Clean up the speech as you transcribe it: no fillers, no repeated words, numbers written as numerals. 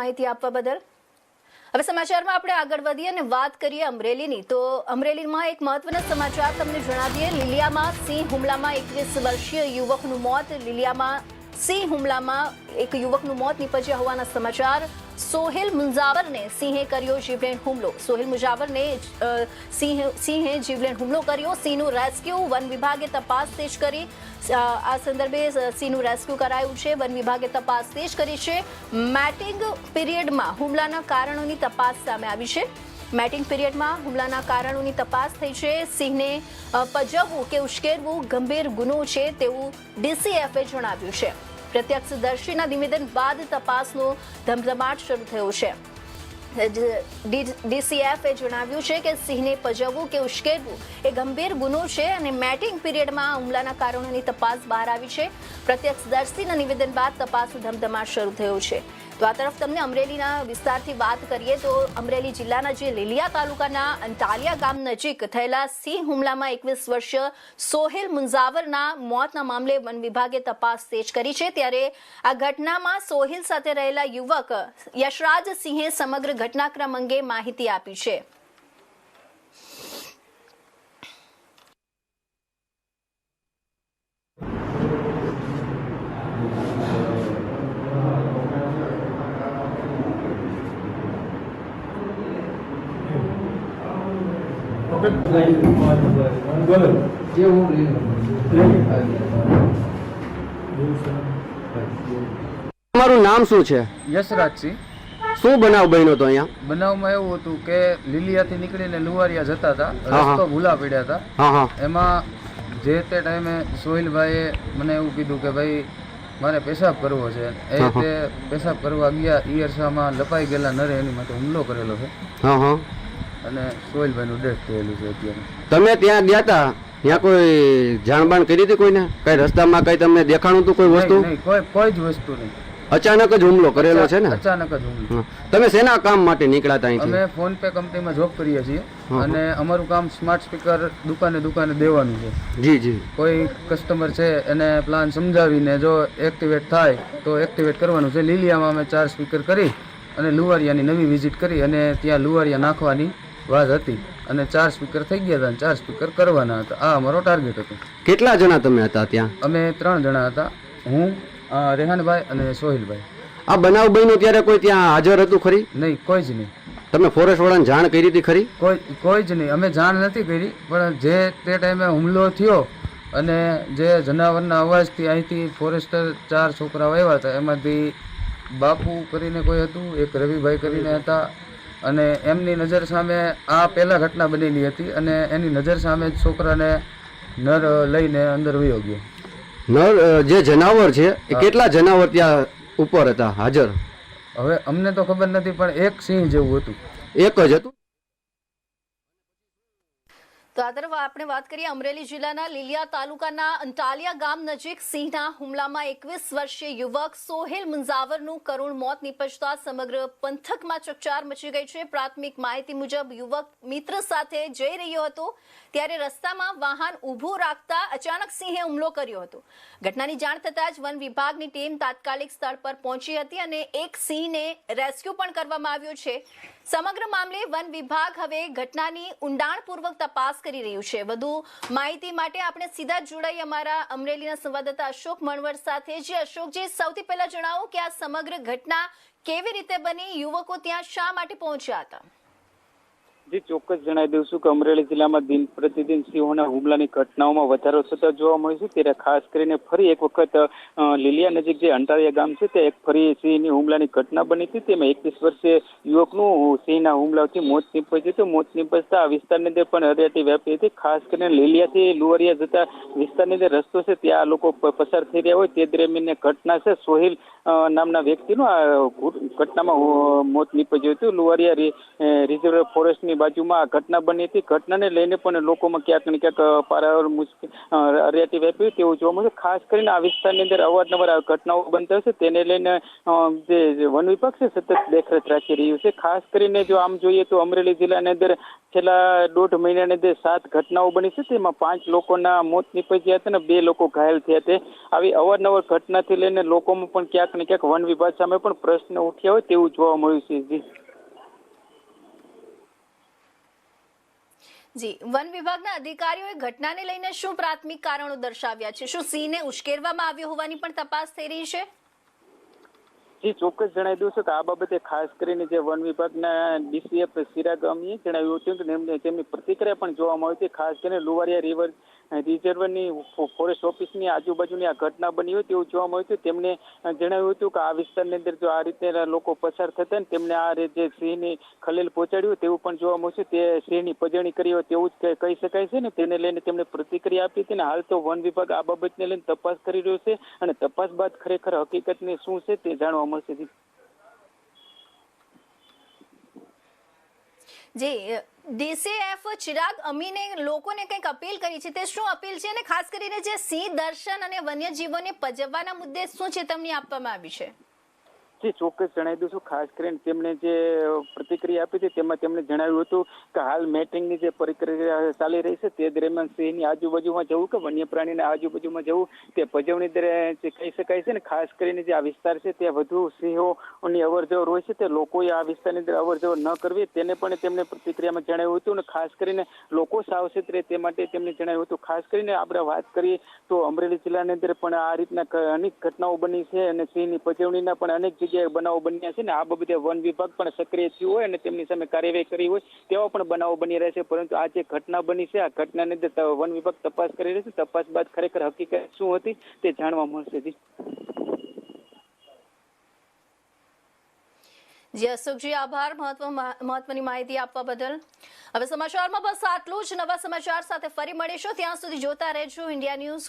માહિતી આપવા બદલ। હવે સમાચારમાં આપણે આગળ વધીએ અને વાત કરીએ અમરેલીની। તો અમરેલીમાં એક મહત્વના સમાચાર તમને જણાવીએ। લીલિયામાં સિંહ હુમલામાં 21 વર્ષીય યુવકનું મોત। લીલિયામાં સિંહ હુમલામાં એક યુવકનું મોત નીપજ્યા હોવાના સમાચાર। સોહેલ મુંજાવરને સિંહે કર્યો જીવલેણ હુમલો। સોહેલ મુંજાવરને સિંહે જીવલેણ હુમલો કર્યો। સિંહનું રેસ્ક્યુ વન વિભાગે તપાસ તેજ કરી। આ સંદર્ભે સિંહનું રેસ્ક્યુ કરાયું છે। વન વિભાગે તપાસ તેજ કરી છે। મેટિંગ પીરિયડમાં હુમલાના કારણોની તપાસ સામે આવી છે। મેટિંગ પીરિયડમાં હુમલાના કારણોની તપાસ થઈ છે। સિંહને પજવવું કે ઉશ્કેરવું ગંભીર ગુનો છે તેવું ડીસીએફએ જણાવ્યું છે। પ્રત્યક્ષદર્શીના નિવેદન બાદ તપાસનો ધમધમાટ શરૂ થયો છે। ડીસીએફએ જણાવ્યું છે કે સિંહને પજવવું કે ઉશ્કેરવું એ ગંભીર ગુનો છે અને મેટિંગ પીરિયડમાં હુમલાના કારણોની તપાસ બહાર આવી છે। પ્રત્યક્ષદર્શીના નિવેદન બાદ તપાસનો ધમધમાટ શરૂ થયો છે। તો આ તરફ તમને અમરેલીના વિસ્તારથી વાત કરીએ તો અમરેલી જિલ્લાના જે લીલિયા તાલુકાના અંટાલિયા ગામ નજીક થયેલા સિંહ હુમલામાં 21 વર્ષીય સોહેલ મુંજાવરના મોતના મામલે વન વિભાગે તપાસ તેજ કરી છે। ત્યારે આ ઘટનામાં સોહેલ સાથે રહેલા યુવક યશરાજ સિંહે સમગ્ર ઘટનાક્રમ અંગે માહિતી આપી છે। તમારું નામ શું છે? યશરાજસિંહ। શું બનાવ બન્યો તો અહીંયા? બનાવમાં એવું હતું કે લીલિયાથી નીકળીને લુવારિયા જતા હતા, રસ્તો ભૂલા પડ્યા હતા। હા હા એમાં જે તે ટાઈમે સોહિલભાઈએ મને એવું કીધું કે ભાઈ મારે પેશાબ કરવો છે। એ તે પેશાબ કરવા ગયા, ઈ અરસામાં લપાઈ ગયેલા નરે એની માટે હુમલો કરેલો છે હા હા અને સોહિલભાઈનું ડેથ થયેલું છે અત્યારે। તમે ત્યાં ગયા હતા, ત્યાં કોઈ જાણબાણ કરી હતી કોઈને? કઈ રસ્તામાં કઈ તમને દેખાણું હતું કોઈ વસ્તુ? નહીં, કોઈ જ વસ્તુ નહીં। અચાનક જ હુમલો કરેલો છે ને? અચાનક જ હુમલો। તમે શેના કામ માટે નીકળ્યા હતા અહીંથી? અમે ફોન પે કંપનીમાં જોબ કરીએ છીએ અને અમારું કામ સ્માર્ટ સ્પીકર દુકાને દેવાનું છે। જી જી। કોઈ કસ્ટમર છે એને પ્લાન સમજાવીને જો એક્ટિવેટ થાય તો એક્ટિવેટ કરવાનું છે। લીલિયામાં અમે 4 સ્પીકર કરી અને લુવારિયાની નવી વિઝિટ કરી અને ત્યાં લુવારિયા નાખવાની વાત હતી અને 4 સ્પીકર થઈ ગયા હતા અને 4 સ્પીકર કરવાના હતા। આ અમારો ટાર્ગેટ હતો। કેટલા જણા તમે હતા ત્યાં? અમે 3 જણા હતા, હું, રેહાનભાઈ અને સોહિલભાઈ। આ બનાવ બન્યો ત્યારે કોઈ ત્યાં હાજર હતું ખરી? નહીં, કોઈ જ નહીં। તમે ફોરેસ્ટ વાળાને જાણ કરી હતી ખરી? કોઈ જ નહીં। અમે જાણ નથી કરી, પણ જે તે ટાઈમે હુમલો થયો અને જે જનાવરના અવાજથી અહીંથી ફોરેસ્ટર 4 છોકરાઓ આવ્યા હતા, એમાંથી બાપુ કરીને કોઈ હતું, એક રવિભાઈ કરીને હતા અને એમની નજર સામે આ પહેલા ઘટના બનેલી હતી અને એની નજર સામે જ છોકરાને નર લઈને અંદર વયો ગયો। નર જે જનાવર છે એ કેટલા જનાવર ત્યાં ઉપર હતા હાજર? હવે અમને તો ખબર નથી, પણ એક સિંહ જેવું હતું। એક જ હતું? તો આ તરફ આપણે વાત કરીએ અમરેલી જિલ્લાના લીલિયા તાલુકાના અંટાલિયા ગામ નજીક સિંહના હુમલામાં 21 વર્ષીય યુવક સોહેલ મુંજાવરનું કરુણ મોત નીપજતા સમગ્ર પંથકમાં ચકચાર મચી ગઈ છે। પ્રાથમિક માહિતી મુજબ યુવક મિત્ર સાથે જઈ રહ્યો હતો ત્યારે રસ્તામાં વાહન ઊભું રાખતા અચાનક સિંહે હુમલો કર્યો હતો। ઘટનાની જાણ થતાં જ વન વિભાગની ટીમ તાત્કાલિક સ્થળ પર પહોંચી હતી અને એક સિંહને રેસ્ક્યુ પણ કરવામાં આવ્યો છે। સમગ્ર મામલે વન વિભાગ હવે ઘટનાની ઊંડાણપૂર્વક તપાસ કરી રહ્યું છે। વધુ માહિતી માટે આપણે સીધા જોડાઈ અમારા અમરેલીના સંવાદદાતા અશોક મણવર સાથે। જે અશોકજી, સૌથી પહેલા જણાવો કે આ સમગ્ર ઘટના કેવી રીતે બની, યુવકો ત્યાં શા માટે પહોંચ્યા હતા? જી, ચોક્કસ જણાવી દઉં છું કે અમરેલી જિલ્લામાં દિન પ્રતિદિન સિંહોના હુમલાની ઘટનાઓમાં વધારો થતો જોવા મળે છે। ત્યારે ખાસ કરીને ફરી એક વખત લીલિયા નજીક જે અંટારિયા ગામ છે તે એક ફરી સિંહની હુમલાની ઘટના બની હતી। તેમાં 21 વર્ષીય યુવકનું સિંહના હુમલાથી મોત નીપજ્યું હતું। મોત નીપજતા આ વિસ્તારની અંદર પણ હરિયાળી વ્યાપી હતી। ખાસ કરીને લીલિયાથી લુવારિયા જતા વિસ્તારની અંદર રસ્તો છે ત્યાં લોકો પસાર થઈ રહ્યા હોય તે દરમિયાન ઘટના છે। સોહિલ નામના વ્યક્તિનું આ ઘટનામાં મોત નીપજ્યું હતું। લુવારિયા રિઝર્વ ફોરેસ્ટની બાજુમાં આ ઘટના બની હતી. ઘટનાને લઈને પણ લોકોમાં ક્યાંક ને ક્યાંક પારાવાર મુશ્કેલ રહેતી વ્યાપી તેવું જોવા મળ્યું. ખાસ કરીને આ વિસ્તારની અંદર અવારનવાર આ ઘટનાઓ બનતા હશે તેને લઈને જે વન વિભાગ છે સતત દેખરેખ રાખી રહ્યું છે. ખાસ કરીને જો આમ જોઈએ તો અમરેલી જિલ્લાની અંદર છેલ્લા 1.5 મહિનાની અંદર 7 ઘટનાઓ બની છે. તેમાં 5 લોકોના મોત નીપજ્યા હતા અને 2 લોકો ઘાયલ થયા હતા. આવી અવારનવાર ઘટનાથી લઈને લોકોમાં પણ ક્યાંક ને ક્યાંક વન વિભાગ સામે પણ પ્રશ્ન ઉઠ્યા હોય તેવું જોવા મળ્યું છે. જી, વન વિભાગના અધિકારીઓએ ઘટનાને લઈને શું પ્રાથમિક કારણો દર્શાવ્યા છે? શું સિંહને ઉશ્કેરવામાં આવ્યો હોવાની પણ તપાસ થઈ રહી છે? જી, ચોક્કસ જણાવી દઉં છું કે આ બાબતે ખાસ કરીને જે વન વિભાગના ડીસીએફ સિરાગ અમીએ જણાવ્યું હતું કે તેમની પ્રતિક્રિયા પણ જોવા મળી હતી. ખાસ કરીને લુવારિયા રિવર રિઝર્વની ફોરેસ્ટ ઓફિસની આજુબાજુની આ ઘટના બની હોય તેવું જોવા મળ્યું હતું. તેમણે જણાવ્યું હતું કે આ વિસ્તારની અંદર જો આ રીતે લોકો પસાર થતા ને તેમને આ જે સિંહની ખલેલ પહોંચાડ્યું તેવું પણ જોવા મળશે. તે સિંહની પજવણી કરી હોય તેવું જ કહી શકાય છે ને. તેને લઈને તેમણે પ્રતિક્રિયા આપી હતી ને હાલ તો વન વિભાગ આ બાબતને લઈને તપાસ કરી રહ્યો છે અને તપાસ બાદ ખરેખર હકીકતને શું છે તે જાણવા મળશે. જી, ડીસીએફ ચિરાગ અમીને લોકોને કંઈક અપીલ કરી છે, તે શું અપીલ છે અને ખાસ કરીને જે સિંહ દર્શન અને વન્યજીવોને પજવવાના મુદ્દે શું ચેતવણી આપવામાં આવી છે? જી, ચોક્કસ જણાવી દઉં છું. ખાસ કરીને તેમણે જે પ્રતિક્રિયા આપી હતી તેમાં તેમણે જણાવ્યું હતું કે હાલ મેટિંગની જે પ્રક્રિયા ચાલી રહી છે તે દરમિયાન સિંહની આજુબાજુમાં જવું કે વન્ય પ્રાણીના આજુબાજુમાં જવું તે પજવણી જે કહી શકાય છે ને. ખાસ કરીને જે આ વિસ્તાર છે ત્યાં વધુ સિંહોની અવરજવર હોય છે તે લોકોએ આ વિસ્તારની અંદર અવરજવર ન કરવી તેને પણ તેમણે પ્રતિક્રિયામાં જણાવ્યું હતું. અને ખાસ કરીને લોકો સાવચેત રહે તે માટે તેમણે જણાવ્યું હતું. ખાસ કરીને આપણે વાત કરીએ તો અમરેલી જિલ્લાની અંદર પણ આ રીતના અનેક ઘટનાઓ બની છે અને સિંહની પજવણીના પણ અનેક બનાવો બન્યા છે ને. આ બાબતે વન વિભાગ પણ સક્રિય થયું હોય અને તેમની સામે કાર્યવાહી કરી હોય તેવા પણ બનાવો બની રહ્યા છે. પરંતુ આ જે ઘટના બની છે આ ઘટનાની અંદર વન વિભાગ તપાસ કરી રહી છે. તપાસ બાદ ખરેખર હકીકત શું હતી તે જાણવા મળશે. જી અશોકજી, આભાર મહત્વની માહિતી આપવા બદલ. હવે સમાચારમાં બસ આટલું જ. નવા સમાચાર સાથે ફરી મળીશું. ત્યાં સુધી જોતા રહેજો ઇન્ડિયા ન્યૂઝ.